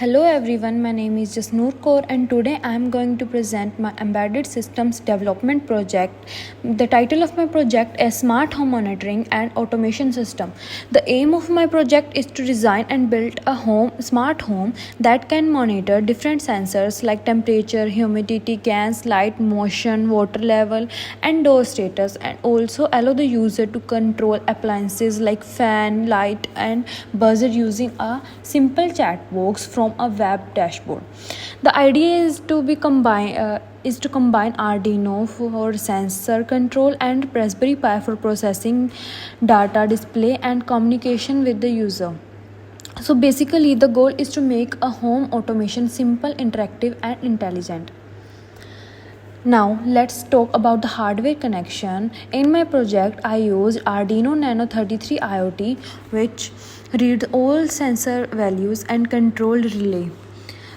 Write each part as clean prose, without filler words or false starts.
Hello everyone, my name is Jasnoor Kaur and today I am going to present my embedded systems development project. The title of my project is Smart Home Monitoring and Automation System. The aim of my project is to design and build a smart home that can monitor different sensors like temperature, humidity, gas, light, motion, water level and door status, and also allow the user to control appliances like fan, light and buzzer using a simple chat box from a web dashboard. The idea is to combine Arduino for sensor control and Raspberry Pi for processing data, display and communication with the user. So basically the goal is to make a home automation simple, interactive and intelligent. Now let's talk about the hardware connection. In my project I used Arduino Nano 33 IoT, which reads all sensor values and control relay.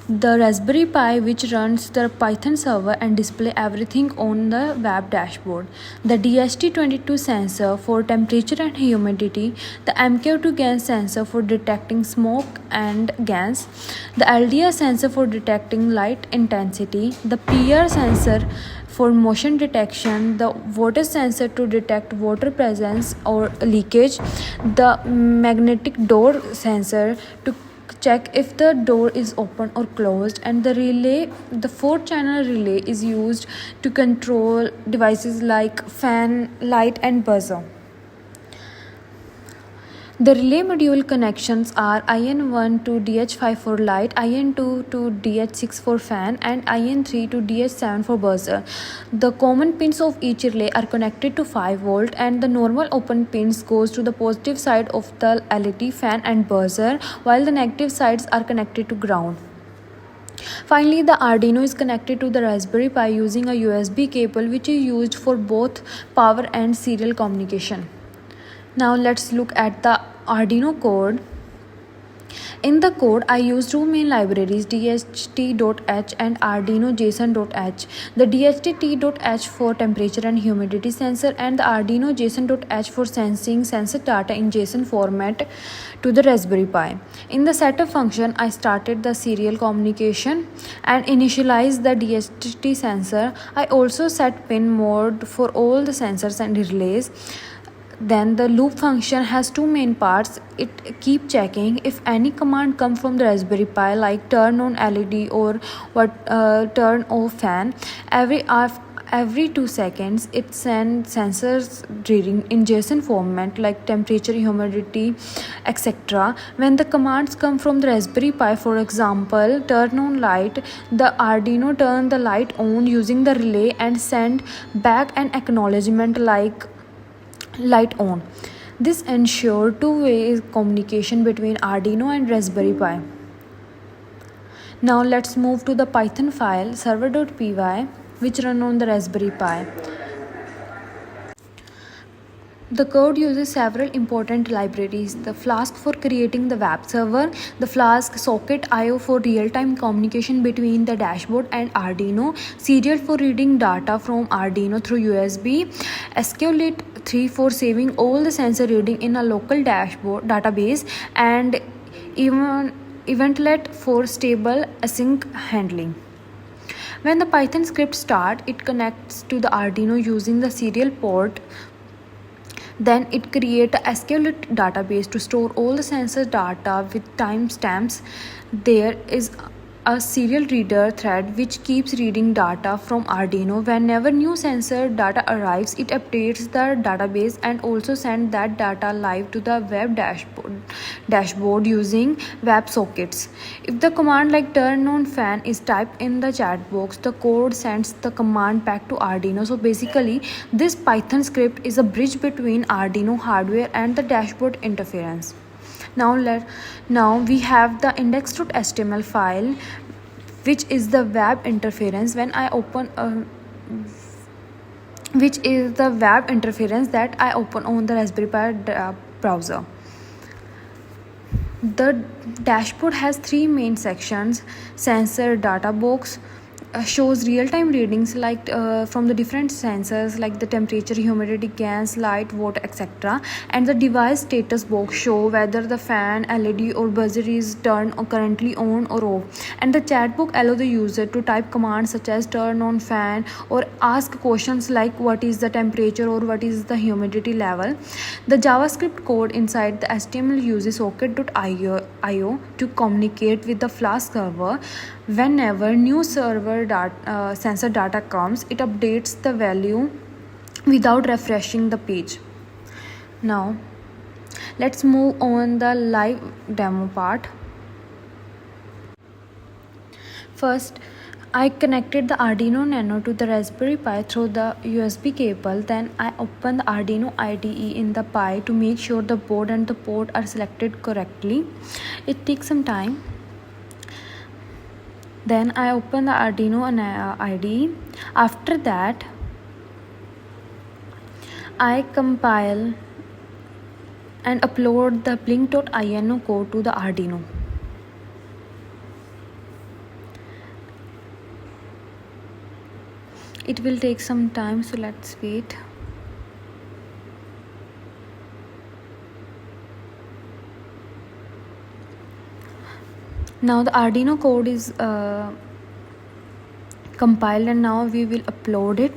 The Raspberry Pi, which runs the Python server and display everything on the web dashboard. The DHT22 sensor for temperature and humidity. The MQ2 gas sensor for detecting smoke and gas. The LDR sensor for detecting light intensity. The PR sensor for motion detection. The water sensor to detect water presence or leakage. The magnetic door sensor to check if the door is open or closed, and the 4-channel relay is used to control devices like fan, light and buzzer. The relay module connections are IN1 to DH5 for light, IN2 to DH6 for fan and IN3 to DH7 for buzzer. The common pins of each relay are connected to 5 volt and the normal open pins goes to the positive side of the LED, fan and buzzer, while the negative sides are connected to ground. Finally, the Arduino is connected to the Raspberry Pi using a USB cable, which is used for both power and serial communication. Now let's look at the Arduino code. In the code, I used two main libraries, dht.h and Arduino JSON.h. The dht.h for temperature and humidity sensor and the Arduino JSON.h for sensing sensor data in JSON format to the Raspberry Pi. In the setup function, I started the serial communication and initialized the DHT sensor. I also set pin mode for all the sensors and relays. Then the loop function has two main parts. It keep checking if any command come from the Raspberry Pi, like turn on LED or turn off fan. Every 2 seconds it sends sensors reading in JSON format like temperature, humidity, etc. When the commands come from the Raspberry Pi, for example turn on light, the Arduino turn the light on using the relay and send back an acknowledgement like light on. This ensures two-way communication between Arduino and Raspberry Pi. Now let's move to the Python file server.py, which run on the Raspberry Pi. The code uses several important libraries: the Flask for creating the web server, the Flask socket IO for real-time communication between the dashboard and Arduino, Serial for reading data from Arduino through USB, SQLite 3 for saving all the sensor reading in a local dashboard database, and Eventlet for stable async handling. When the Python script starts, it connects to the Arduino using the serial port. Then it creates a SQLite database to store all the sensor data with timestamps. There is a serial reader thread which keeps reading data from Arduino. Whenever new sensor data arrives, it updates the database and also sends that data live to the web dashboard using WebSockets. If the command like turn on fan is typed in the chat box, the code sends the command back to Arduino. So basically this Python script is a bridge between Arduino hardware and the dashboard interference. Now we have the index.html file, which is the web interference. When I open which is the web interference that I open on the Raspberry Pi browser. The dashboard has three main sections: sensor data box, shows real-time readings like from the different sensors like the temperature, humidity, gas, light, water, etc. And the device status box show whether the fan, LED or buzzer is turned or currently on or off. And the chat box allow the user to type commands such as turn on fan or ask questions like what is the temperature or what is the humidity level. The JavaScript code inside the HTML uses socket.io to communicate with the Flask server. Whenever new sensor data comes, it updates the value without refreshing the page. Now let's move on the live demo part. First, I connected the Arduino Nano to the Raspberry Pi through the USB cable. Then I opened the Arduino IDE in the Pi to make sure the board and the port are selected correctly. It takes some time. Then I open the Arduino IDE. After that, I compile and upload the blink.ini code to the Arduino. It will take some time, so let's wait. Now the Arduino code is compiled and now we will upload it.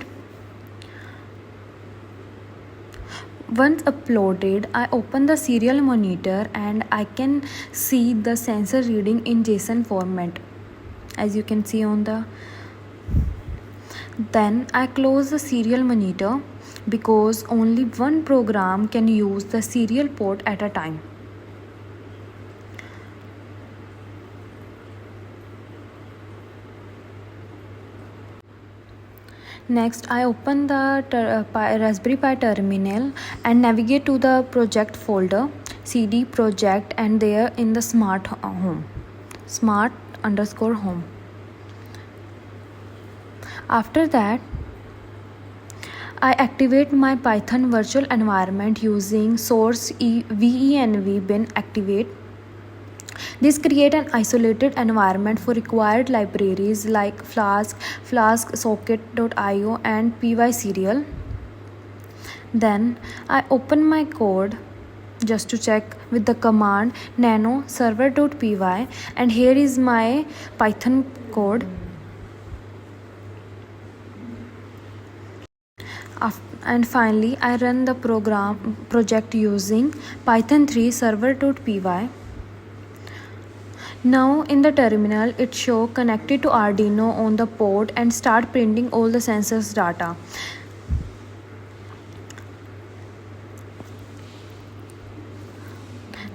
Once uploaded, I open the serial monitor and I can see the sensor reading in JSON format, as you can see on the. Then I close the serial monitor because only one program can use the serial port at a time. Next, I open the Raspberry Pi terminal and navigate to the project folder, CD project, and there in the smart home. After that, I activate my Python virtual environment using source venv bin activate. This creates an isolated environment for required libraries like Flask, socket.io, and pyserial. Then I open my code just to check with the command nano server.py, and here is my Python code. And finally, I run the project using Python 3 server.py. Now in the terminal, it show connected to Arduino on the port and start printing all the sensors data.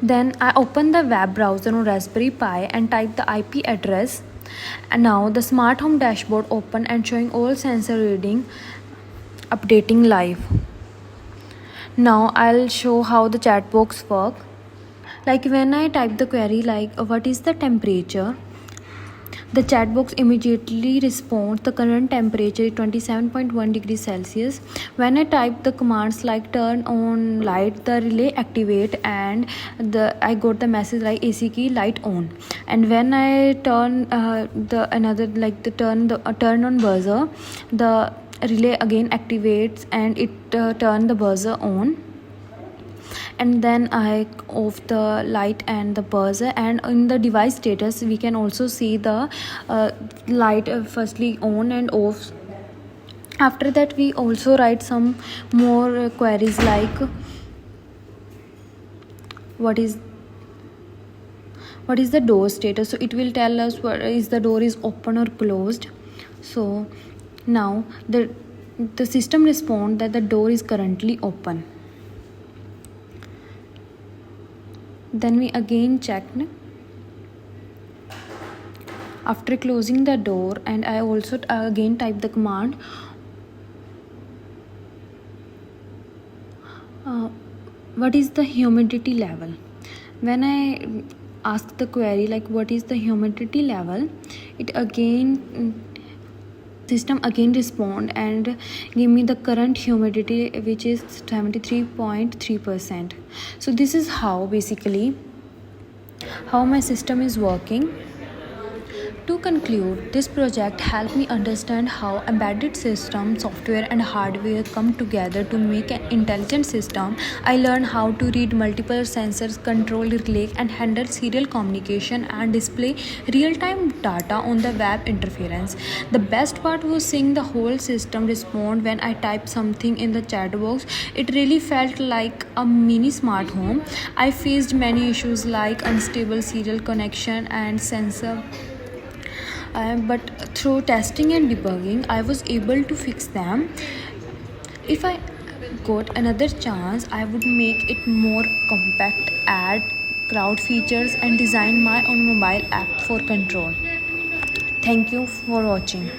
Then I open the web browser on Raspberry Pi and type the IP address. And now the smart home dashboard open and showing all sensor reading updating live. Now I'll show how the chat box work. Like when I type the query like what is the temperature, the chat box immediately responds the current temperature is 27.1 degrees Celsius. When I type the commands like turn on light, the relay activate and I got the message like AC key light on. And when I turn turn on buzzer, the relay again activates and it turn the buzzer on. And then I off the light and the buzzer, and in the device status we can also see the light firstly on and off. After that we also write some more queries like what is the door status, so it will tell us what is the door is open or closed. So now the system responds that the door is currently open. Then we again check after closing the door, and I also again type the command what is the humidity level. When I ask the query like what is the humidity level, it again system again respond and give me the current humidity, which is 73.3%. so this is how basically how my system is working. To conclude, this project helped me understand how embedded systems, software, and hardware come together to make an intelligent system. I learned how to read multiple sensors, control relay, and handle serial communication and display real time data on the web interference. The best part was seeing the whole system respond when I typed something in the chat box. It really felt like a mini smart home. I faced many issues like unstable serial connection and sensor but through testing and debugging, I was able to fix them. If I got another chance, I would make it more compact, add crowd features, and design my own mobile app for control. Thank you for watching.